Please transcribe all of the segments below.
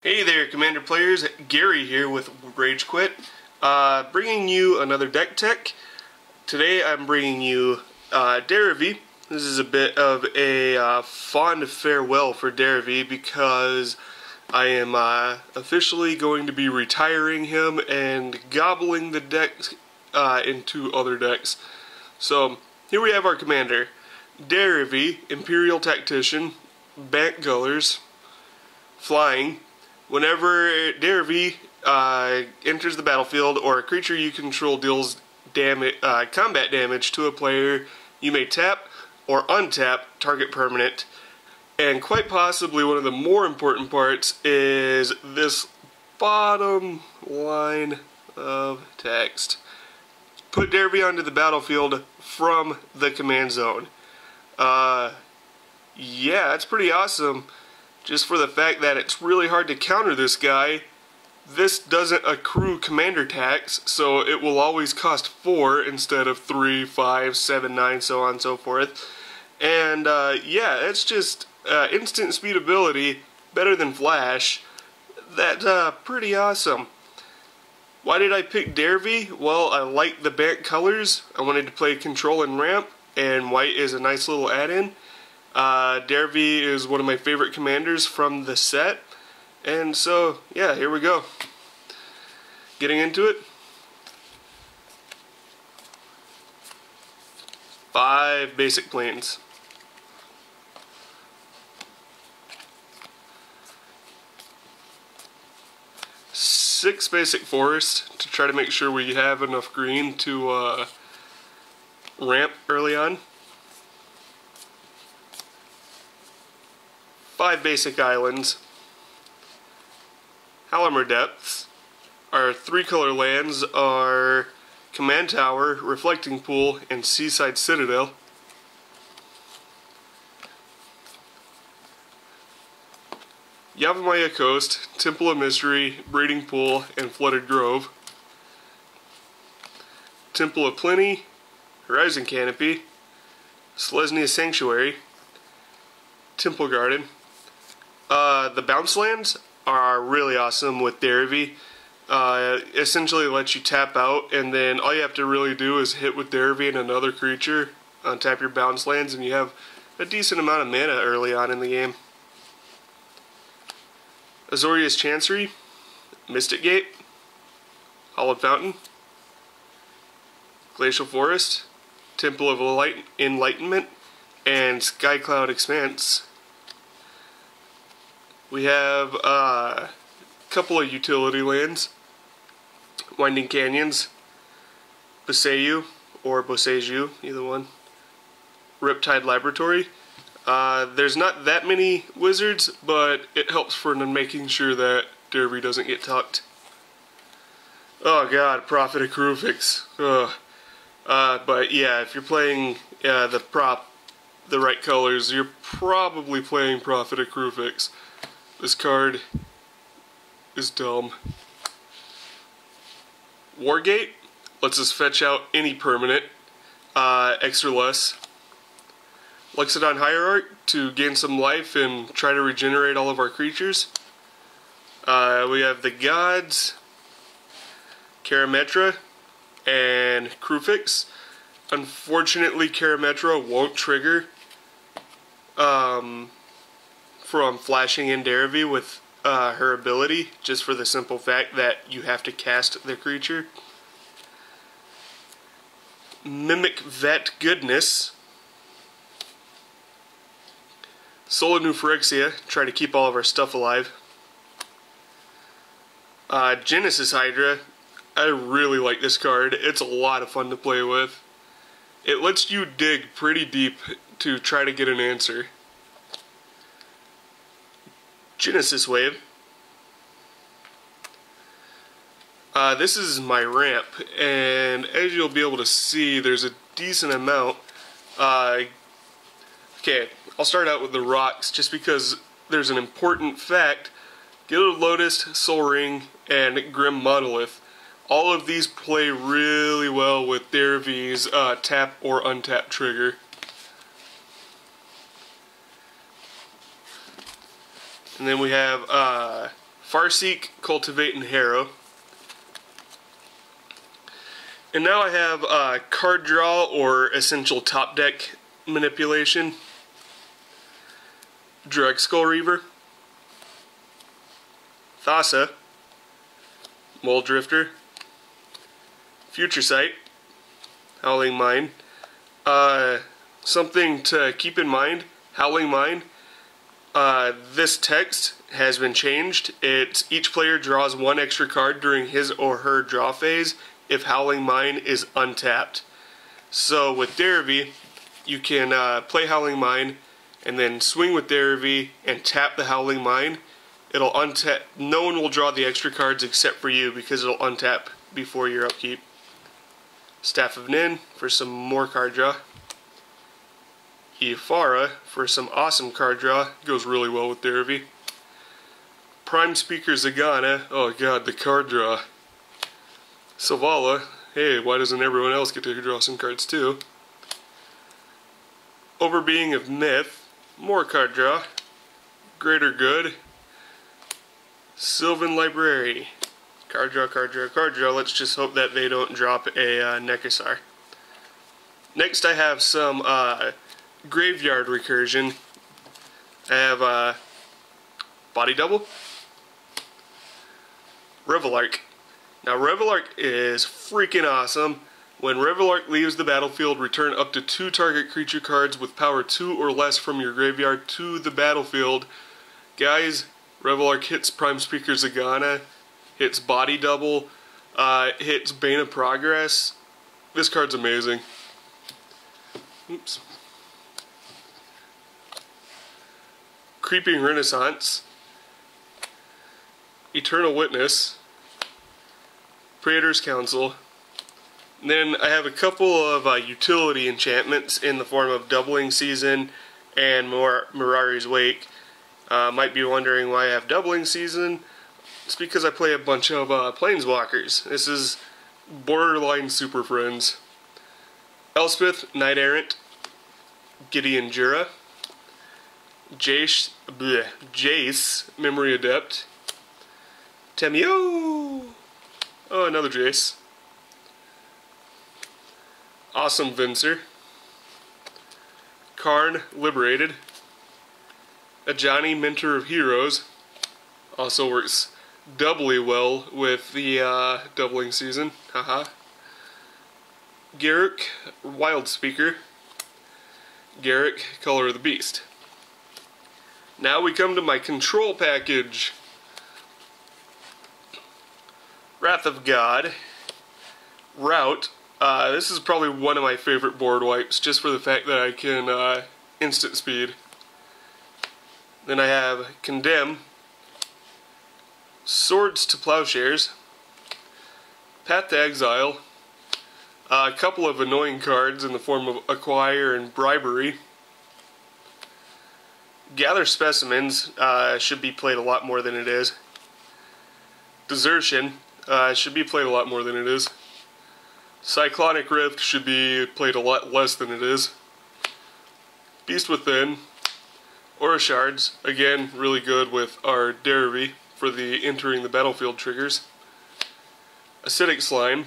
Hey there, Commander players. Gary here with Rage Quit, bringing you another deck tech. Today I'm bringing you Derevi. This is a bit of a fond farewell for Derevi because I am officially going to be retiring him and gobbling the deck into other decks. So here we have our commander, Derevi, Empyrial Tactician, Bank Gullers, Flying. Whenever Derevi enters the battlefield or a creature you control deals combat damage to a player, you may tap or untap target permanent. And quite possibly one of the more important parts is this bottom line of text. Put Derevi onto the battlefield from the command zone. Yeah, that's pretty awesome. Just for the fact that it's really hard to counter this guy. This doesn't accrue commander tax, so it will always cost 4 instead of 3, 5, 7, 9, so on and so forth. And yeah, it's just instant speed ability, better than Flash. That's pretty awesome. Why did I pick Derevi? Well, I like the Bank colors. I wanted to play control and ramp, and white is a nice little add-in. Derevi is one of my favorite commanders from the set, and so yeah, here we go. Getting into it. 5 basic planes. 6 basic forest to try to make sure we have enough green to ramp early on. 5 basic islands. Hallamar Depths. Our 3 color lands are Command Tower, Reflecting Pool, and Seaside Citadel. Yavimaya Coast, Temple of Mystery, Breeding Pool, and Flooded Grove. Temple of Plenty, Horizon Canopy, Selesnya Sanctuary, Temple Garden. The bounce lands are really awesome with Derevi. Essentially lets you tap out, and then all you have to really do is hit with Derevi and another creature, untap your bounce lands, and you have a decent amount of mana early on in the game. Azorius Chancery, Mystic Gate, Hollowed Fountain, Glacial Forest, Temple of Enlightenment, and Skycloud Expanse. We have a couple of utility lands, Winding Canyons, Boseiju, or Boseiju, either one, Riptide Laboratory. There's not that many wizards, but it helps for making sure that Derevi doesn't get tucked. Oh god, Prophet of Krufix. But yeah, if you're playing the right colors, you're probably playing Prophet of Krufix. This card is dumb. Wargate lets us fetch out any permanent, extra less. Lexodon Hierarch to gain some life and try to regenerate all of our creatures. We have the Gods, Karametra, and Krufix. Unfortunately, Karametra won't trigger from flashing in Derevi with her ability, just for the simple fact that you have to cast the creature. Mimic Vet Goodness. Solar Phyrexia, try to keep all of our stuff alive. Genesis Hydra, I really like this card. It's a lot of fun to play with. It lets you dig pretty deep to try to get an answer. Genesis Wave. This is my ramp, and as you'll be able to see, there's a decent amount. Okay, I'll start out with the rocks, just because there's an important fact. Gilded Lotus, Soul Ring, and Grim Monolith. All of these play really well with Derevi's tap or untap trigger. And then we have Farseek, Cultivate, and Harrow. And now I have card draw or essential top deck manipulation. Drug Skull Reaver, Thassa, Mole Drifter, Future Sight, Howling Mine. Something to keep in mind, Howling Mine, this text has been changed. It's each player draws one extra card during his or her draw phase if Howling Mine is untapped. So with Derevi, you can play Howling Mine and then swing with Derevi and tap the Howling Mine. It'll untap. No one will draw the extra cards except for you because it'll untap before your upkeep. Staff of Nin for some more card draw. Ifara for some awesome card draw. Goes really well with Derevi. Prime Speaker Zagana. Oh god, the card draw. Savala. Hey, why doesn't everyone else get to draw some cards too? Overbeing of Myth. More card draw. Greater Good. Sylvan Library. Card draw, card draw, card draw. Let's just hope that they don't drop a Nekasar. Next I have some Graveyard Recursion. I have Body Double. Revelark. Now Revelark is freaking awesome. When Revelark leaves the battlefield, return up to 2 target creature cards with power 2 or less from your graveyard to the battlefield. Guys, Revelark hits Prime Speaker Zagana, hits Body Double, hits Bane of Progress. This card's amazing. Oops. Creeping Renaissance, Eternal Witness, Praetor's Council. And then I have a couple of utility enchantments in the form of Doubling Season and Mirari's Wake. Might be wondering why I have Doubling Season. It's because I play a bunch of Planeswalkers. This is borderline Super Friends. Elspeth, Knight Errant, Gideon Jura, Jace, Memory Adept, Temio, oh, another Jace, Awesome Vincer, Karn, Liberated, Ajani, Mentor of Heroes, also works doubly well with the Doubling Season, haha. Garruk, Wild Speaker, Garruk, Color of the Beast. Now we come to my control package. Wrath of God, Rout. This is probably one of my favorite board wipes, just for the fact that I can instant speed. Then I have Condemn, Swords to Plowshares, Path to Exile, a couple of annoying cards in the form of Acquire and Bribery. Gather Specimens should be played a lot more than it is. Desertion should be played a lot more than it is. Cyclonic Rift should be played a lot less than it is. Beast Within. Aura Shards, again, really good with our Derevi for the entering the battlefield triggers. Acidic Slime.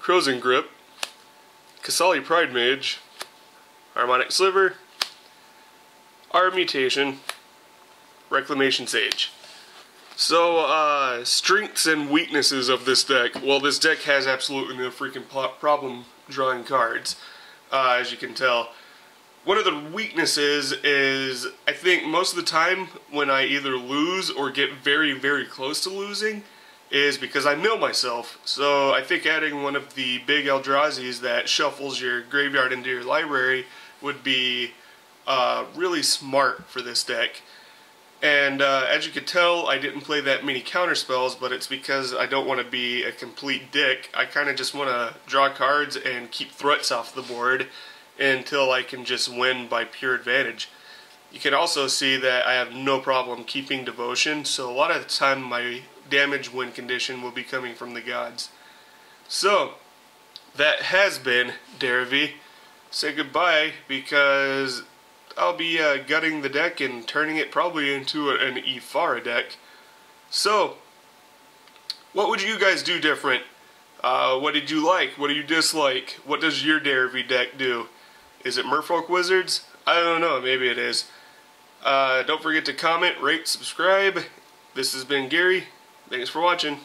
Crozen Grip. Kasali Pride Mage. Harmonic Sliver. Our Mutation. Reclamation Sage. So, strengths and weaknesses of this deck. Well, this deck has absolutely no freaking problem drawing cards, as you can tell. One of the weaknesses is, I think most of the time when I either lose or get very, very close to losing, is because I mill myself. So I think adding one of the big Eldrazi's that shuffles your graveyard into your library would be really smart for this deck. And as you can tell, I didn't play that many counterspells, but it's because I don't want to be a complete dick. I kind of just want to draw cards and keep threats off the board until I can just win by pure advantage. You can also see that I have no problem keeping Devotion, so a lot of the time my damage win condition will be coming from the gods. So, that has been Derevi. Say goodbye, because I'll be gutting the deck and turning it probably into an Ifara deck. So, what would you guys do different? What did you like? What do you dislike? What does your Derevi deck do? Is it Merfolk Wizards? I don't know, maybe it is. Don't forget to comment, rate, subscribe. This has been Gary. Thanks for watching.